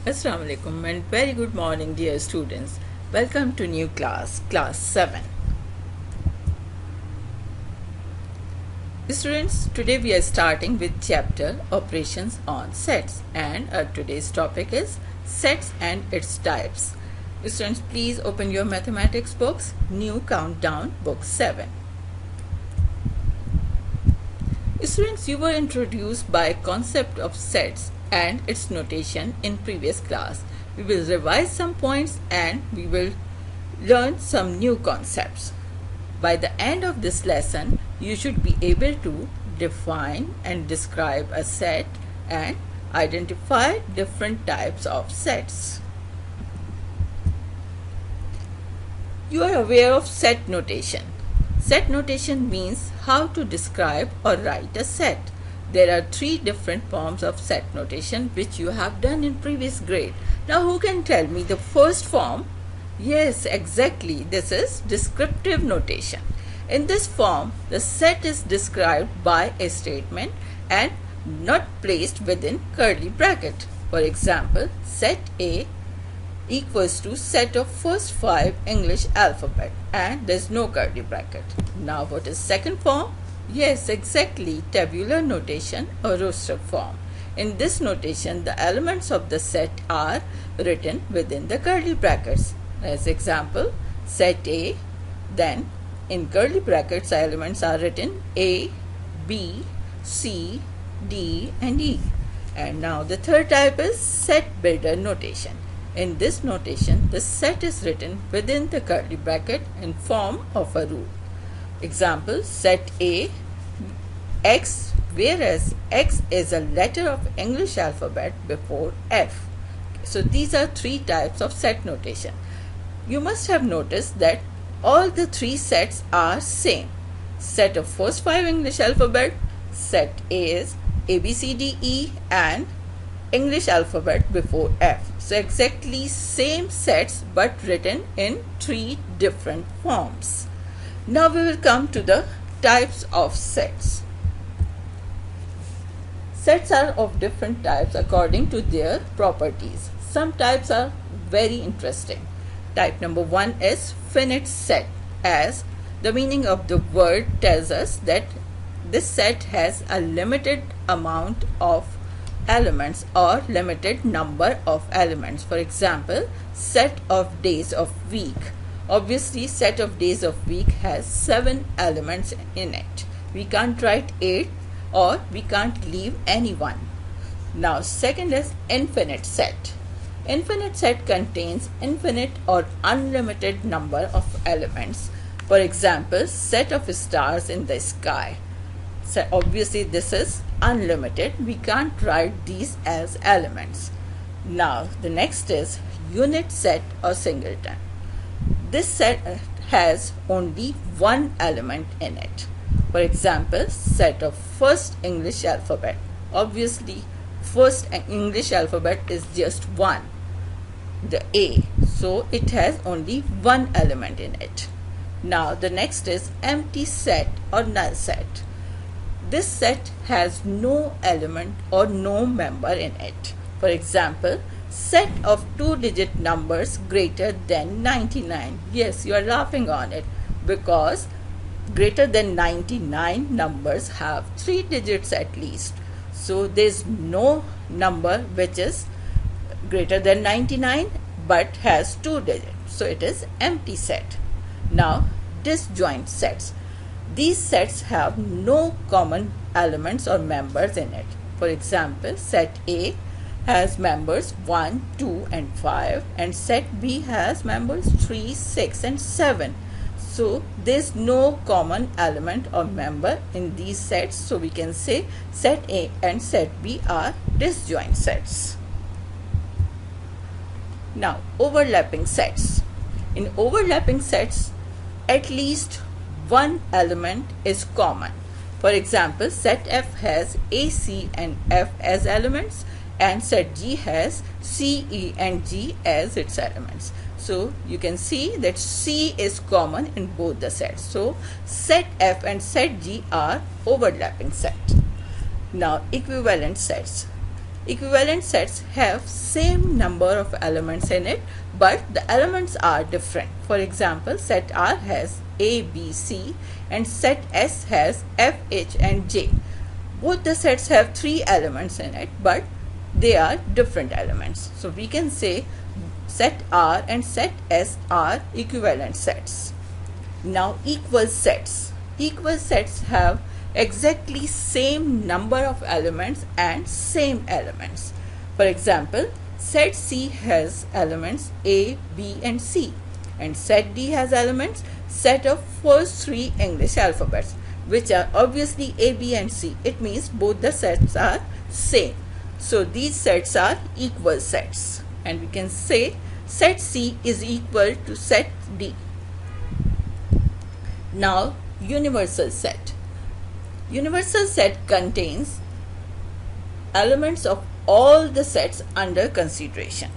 Assalamu alaikum and very good morning, dear students. Welcome to new class 7. Students, today we are starting with chapter Operations on Sets, and today's topic is Sets and its types. Students, please open your mathematics books, new countdown, book 7. Students, you were introduced by concept of sets and its notation in previous class. We will revise some points and we will learn some new concepts. By the end of this lesson, you should be able to define and describe a set and identify different types of sets. You are aware of set notation. Set notation means how to describe or write a set. There are 3 different forms of set notation which you have done in previous grade. Now who can tell me the first form? Yes, exactly. This is descriptive notation. In this form, the set is described by a statement and not placed within curly bracket. For example, set A equals to set of first 5 English alphabet, and there is no curly bracket. Now what is second form? Yes, exactly, tabular notation or roster form. In this notation, the elements of the set are written within the curly brackets. As example, set A, then in curly brackets elements are written A, B, C, D and E. And now the third type is set builder notation. In this notation, the set is written within the curly bracket in form of a rule. Example, set A, X, whereas X is a letter of English alphabet before F. So these are 3 types of set notation. You must have noticed that all the 3 sets are same. Set of first 5 English alphabet, set A is A, B, C, D, E and English alphabet before F. So exactly same sets but written in 3 different forms. Now we will come to the types of sets. Sets are of different types according to their properties. Some types are very interesting. Type number 1 is finite set, as the meaning of the word tells us that this set has a limited amount of elements or limited number of elements. For example, set of days of week. Obviously, set of days of week has 7 elements in it. We can't write 8 or we can't leave any one. Now, second is infinite set. Infinite set contains infinite or unlimited number of elements. For example, set of stars in the sky. So obviously this is unlimited. We can't write these as elements. Now the next is unit set or singleton. This set has only one element in it. For example, set of first English alphabet. Obviously first English alphabet is just one, the A. So it has only one element in it. Now the next is empty set or null set. This set has no element or no member in it. For example, set of 2-digit numbers greater than 99. Yes, you are laughing on it because greater than 99 numbers have 3 digits at least. So there is no number which is greater than 99 but has 2 digits. So it is empty set. Now disjoint sets. These sets have no common elements or members in it. For example, set A has members 1, 2 and 5 and set B has members 3, 6 and 7. So there is no common element or member in these sets. So we can say set A and set B are disjoint sets. Now overlapping sets. In overlapping sets, at least one element is common. For example, set F has A, C and F as elements and set G has C, E and G as its elements. So you can see that C is common in both the sets. So set F and set G are overlapping set. Now equivalent sets. Equivalent sets have same number of elements in it, but the elements are different. For example, set R has A, B, C and set S has F, H and J. Both the sets have 3 elements in it, but they are different elements. So we can say set R and set S are equivalent sets. Now equal sets. Equal sets have exactly same number of elements and same elements. For example, set C has elements A, B and C, and set D has elements set of first 3 English alphabets, which are obviously A, B and C. It means both the sets are same. So these sets are equal sets, and we can say set C is equal to set D. Now universal set. Universal set contains elements of all the sets under consideration.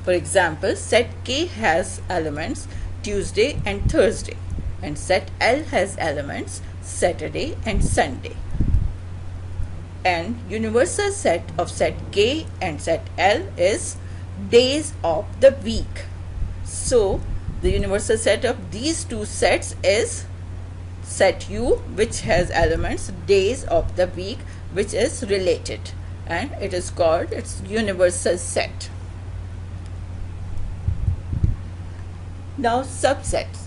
For example, set K has elements Tuesday and Thursday, and set L has elements Saturday and Sunday. And universal set of set K and set L is days of the week. So the universal set of these two sets is set U, which has elements days of the week, which is related, and it is called its universal set. Now subsets.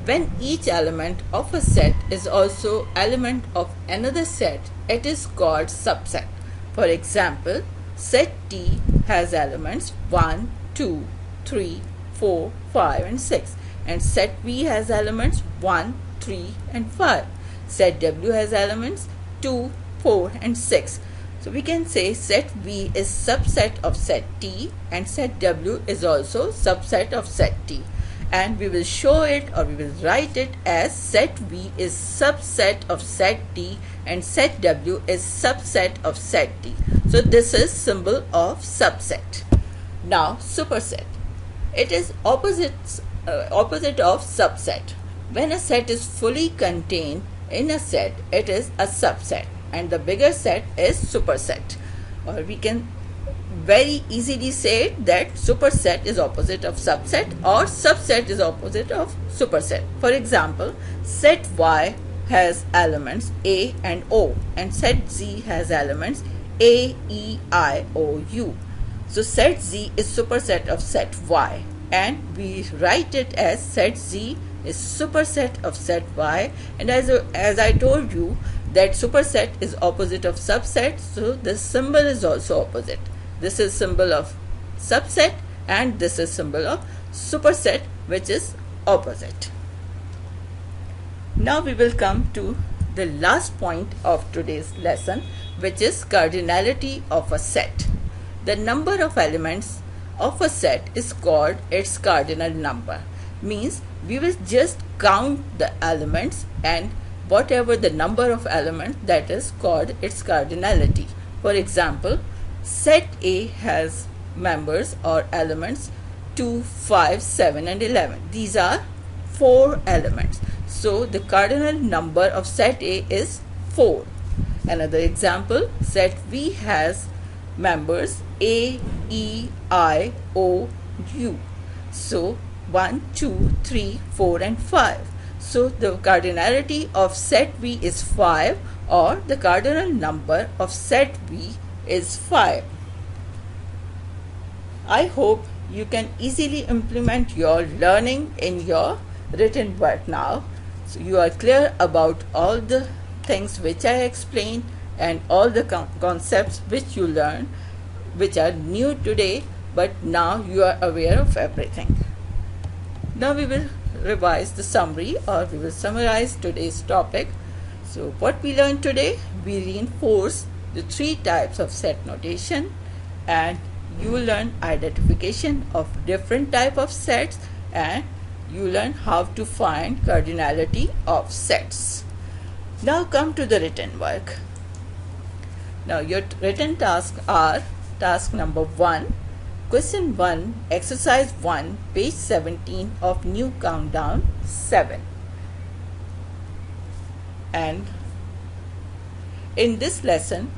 When each element of a set is also element of another set, it is called subset. For example, set T has elements 1, 2, 3, 4, 5 and 6. And set V has elements 1, 3 and 5. Set W has elements 2, 4 and 6. So we can say set V is subset of set T and set W is also subset of set T. And we will show it, or we will write it as set V is subset of set T and set W is subset of set T. So this is symbol of subset. Now superset. It is opposite of subset. When a set is fully contained in a set, it is a subset, and the bigger set is superset. Or we can very easily say that superset is opposite of subset, or subset is opposite of superset. For example, set Y has elements A and O, and set Z has elements A, E, I, O, U. So set Z is superset of set Y, and we write it as set Z is superset of set Y. And as I told you that superset is opposite of subset, so this symbol is also opposite. This is symbol of subset and this is symbol of superset, which is opposite. Now we will come to the last point of today's lesson, which is cardinality of a set. The number of elements of a set is called its cardinal number. Means we will just count the elements, and whatever the number of elements, that is called its cardinality. For example, set A has members or elements 2, 5, 7 and 11. These are 4 elements. So the cardinal number of set A is 4. Another example, set V has members A, E, I, O, U. So 1, 2, 3, 4 and 5. So the cardinality of set V is 5, or the cardinal number of set V is 5. I hope you can easily implement your learning in your written work now. So you are clear about all the things which I explained and all the concepts which you learned, which are new today, but now you are aware of everything. Now we will revise the summary, or we will summarize today's topic. So what we learned today, we reinforce the 3 types of set notation, and you will learn identification of different type of sets, and you learn how to find cardinality of sets. Now come to the written work. Now your written tasks are: task number 1, question 1, exercise 1, page 17 of new countdown 7. And in this lesson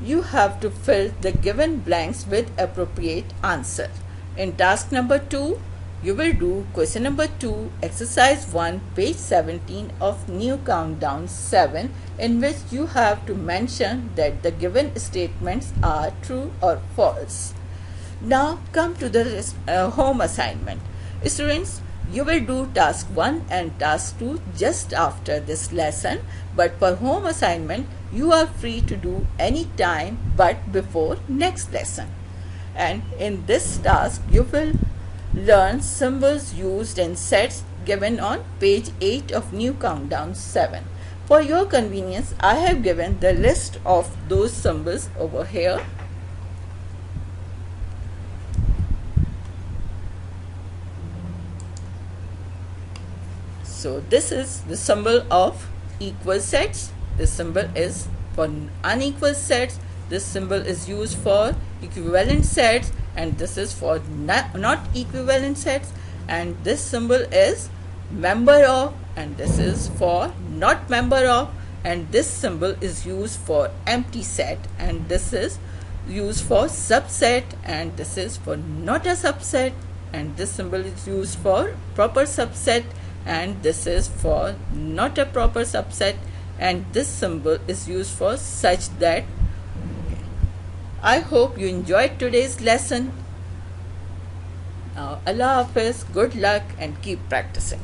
you have to fill the given blanks with appropriate answer. In task number 2, you will do question number 2, exercise 1, page 17 of new countdown 7, in which you have to mention that the given statements are true or false. Now come to the home assignment. Students, you will do task 1 and task 2 just after this lesson, but for home assignment you are free to do any time but before next lesson. And in this task you will learn symbols used in sets given on page 8 of new countdown 7. For your convenience, I have given the list of those symbols over here. So this is the symbol of equal sets. This symbol is for unequal sets. This symbol is used for equivalent sets, and this is for not equivalent sets. And this symbol is member of, and this is for not member of. And this symbol is used for empty set, and this is used for subset, and this is for not a subset. And this symbol is used for proper subset, and this is for not a proper subset, and this symbol is used for such that. I hope you enjoyed today's lesson. Now, Allah Hafiz, good luck and keep practicing.